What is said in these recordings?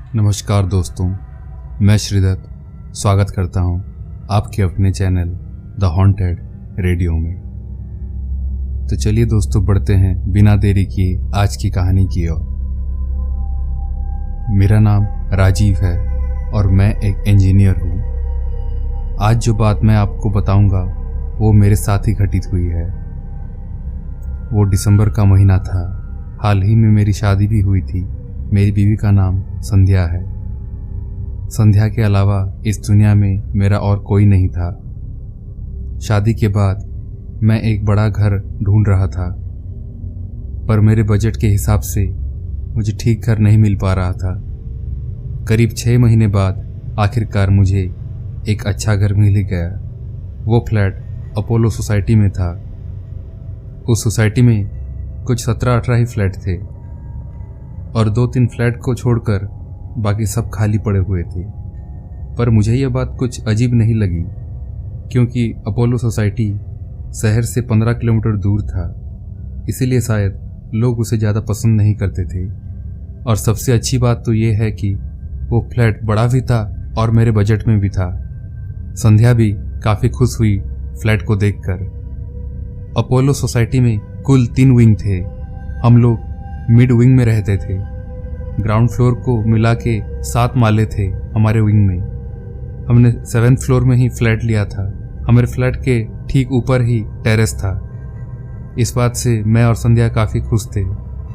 नमस्कार दोस्तों, मैं श्रीदत्त स्वागत करता हूं आपके अपने चैनल द हॉन्टेड रेडियो में। तो चलिए दोस्तों, बढ़ते हैं बिना देरी किए आज की कहानी की ओर। मेरा नाम राजीव है और मैं एक इंजीनियर हूं। आज जो बात मैं आपको बताऊंगा वो मेरे साथ ही घटित हुई है। वो दिसंबर का महीना था। हाल ही में मेरी शादी भी हुई थी। मेरी बीवी का नाम संध्या है। संध्या के अलावा इस दुनिया में मेरा और कोई नहीं था। शादी के बाद मैं एक बड़ा घर ढूंढ रहा था, पर मेरे बजट के हिसाब से मुझे ठीक घर नहीं मिल पा रहा था। करीब 6 महीने बाद आखिरकार मुझे एक अच्छा घर मिल ही गया। वो फ्लैट अपोलो सोसाइटी में था। उस सोसाइटी में कुछ 17-18 ही फ्लैट थे और 2-3 फ्लैट को छोड़कर बाकी सब खाली पड़े हुए थे। पर मुझे यह बात कुछ अजीब नहीं लगी, क्योंकि अपोलो सोसाइटी शहर से 15 किलोमीटर दूर था। इसीलिए शायद लोग उसे ज़्यादा पसंद नहीं करते थे। और सबसे अच्छी बात तो यह है कि वो फ्लैट बड़ा भी था और मेरे बजट में भी था। संध्या भी काफ़ी खुश हुई फ्लैट को देखकर। अपोलो सोसाइटी में कुल 3 विंग थे। हम लोग मिड विंग में रहते थे। ग्राउंड फ्लोर को मिला के 7 माले थे हमारे विंग में। हमने 7th फ्लोर में ही फ्लैट लिया था। हमारे फ्लैट के ठीक ऊपर ही टेरेस था। इस बात से मैं और संध्या काफ़ी खुश थे।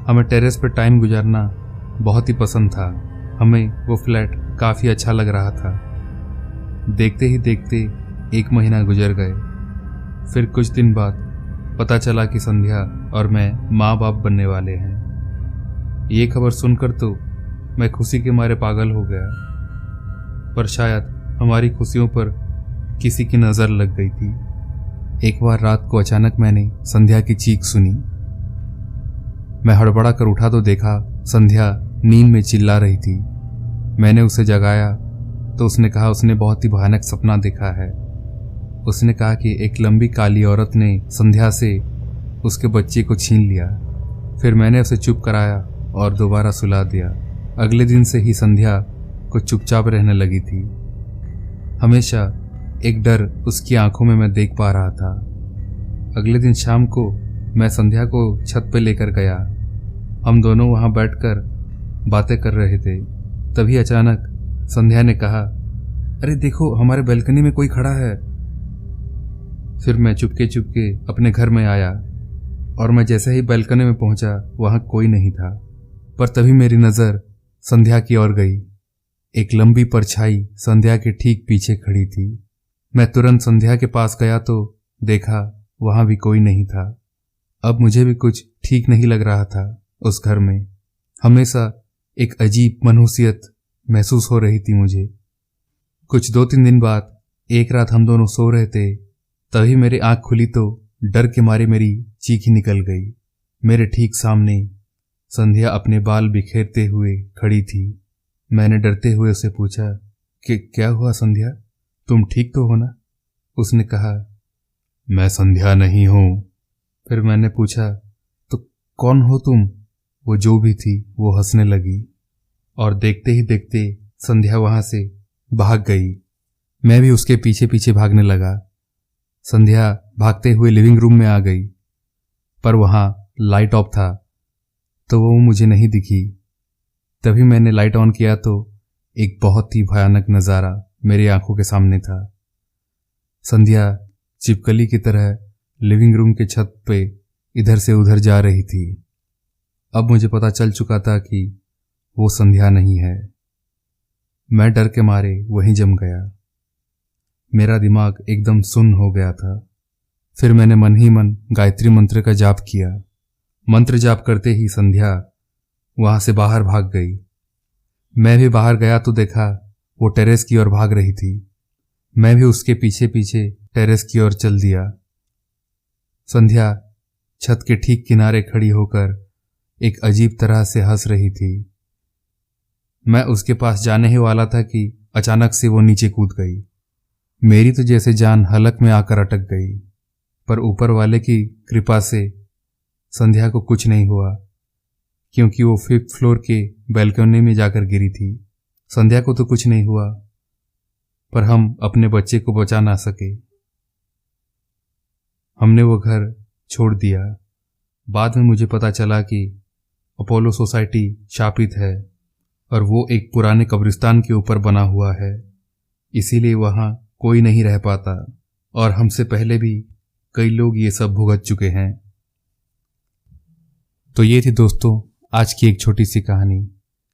हमें टेरेस पर टाइम गुजारना बहुत ही पसंद था। हमें वो फ्लैट काफ़ी अच्छा लग रहा था। देखते ही देखते 1 महीना गुजर गए। फिर कुछ दिन बाद पता चला कि संध्या और मैं माँ बाप बनने वाले हैं। ये खबर सुनकर तो मैं खुशी के मारे पागल हो गया, पर शायद हमारी खुशियों पर किसी की नज़र लग गई थी। एक बार रात को अचानक मैंने संध्या की चीख सुनी। मैं हड़बड़ा कर उठा तो देखा संध्या नींद में चिल्ला रही थी। मैंने उसे जगाया तो उसने कहा उसने बहुत ही भयानक सपना देखा है। उसने कहा कि एक लंबी काली औरत ने संध्या से उसके बच्चे को छीन लिया। फिर मैंने उसे चुप कराया और दोबारा सुला दिया। अगले दिन से ही संध्या कुछ चुपचाप रहने लगी थी। हमेशा एक डर उसकी आंखों में मैं देख पा रहा था। अगले दिन शाम को मैं संध्या को छत पर लेकर गया। हम दोनों वहां बैठकर बातें कर रहे थे। तभी अचानक संध्या ने कहा, अरे देखो, हमारे बालकनी में कोई खड़ा है। फिर मैं चुपके चुपके अपने घर में आया और मैं जैसे ही बालकनी में पहुंचा वहां कोई नहीं था। पर तभी मेरी नज़र संध्या की ओर गई। एक लंबी परछाई संध्या के ठीक पीछे खड़ी थी। मैं तुरंत संध्या के पास गया तो देखा वहां भी कोई नहीं था। अब मुझे भी कुछ ठीक नहीं लग रहा था। उस घर में हमेशा एक अजीब मनहूसियत महसूस हो रही थी मुझे। कुछ 2-3 दिन बाद एक रात हम दोनों सो रहे थे। तभी मेरी आंख खुली तो डर के मारे मेरी चीख ही निकल गई। मेरे ठीक सामने संध्या अपने बाल बिखेरते हुए खड़ी थी। मैंने डरते हुए उसे पूछा कि क्या हुआ संध्या, तुम ठीक तो हो ना? उसने कहा, मैं संध्या नहीं हूं। फिर मैंने पूछा, तो कौन हो तुम? वो जो भी थी वो हंसने लगी और देखते ही देखते संध्या वहां से भाग गई। मैं भी उसके पीछे पीछे भागने लगा। संध्या भागते हुए लिविंग रूम में आ गई, पर वहां लाइट ऑफ था तो वो मुझे नहीं दिखी। तभी मैंने लाइट ऑन किया तो एक बहुत ही भयानक नज़ारा मेरी आंखों के सामने था। संध्या छिपकली की तरह लिविंग रूम के छत पे इधर से उधर जा रही थी। अब मुझे पता चल चुका था कि वो संध्या नहीं है। मैं डर के मारे वहीं जम गया। मेरा दिमाग एकदम सुन्न हो गया था। फिर मैंने मन ही मन गायत्री मंत्र का जाप किया। मंत्र जाप करते ही संध्या वहां से बाहर भाग गई। मैं भी बाहर गया तो देखा वो टेरेस की ओर भाग रही थी। मैं भी उसके पीछे पीछे टेरेस की ओर चल दिया। संध्या छत के ठीक किनारे खड़ी होकर एक अजीब तरह से हंस रही थी। मैं उसके पास जाने ही वाला था कि अचानक से वो नीचे कूद गई। मेरी तो जैसे जान हलक में आकर अटक गई, पर ऊपर वाले की कृपा से संध्या को कुछ नहीं हुआ, क्योंकि वो 5th फ्लोर के बालकनी में जाकर गिरी थी। संध्या को तो कुछ नहीं हुआ, पर हम अपने बच्चे को बचा ना सके। हमने वो घर छोड़ दिया। बाद में मुझे पता चला कि अपोलो सोसाइटी शापित है और वो एक पुराने कब्रिस्तान के ऊपर बना हुआ है, इसीलिए वहाँ कोई नहीं रह पाता और हमसे पहले भी कई लोग ये सब भुगत चुके हैं। तो ये थी दोस्तों आज की एक छोटी सी कहानी।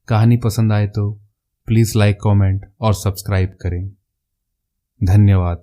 कहानी पसंद आए तो प्लीज़ लाइक, कमेंट और सब्सक्राइब करें। धन्यवाद।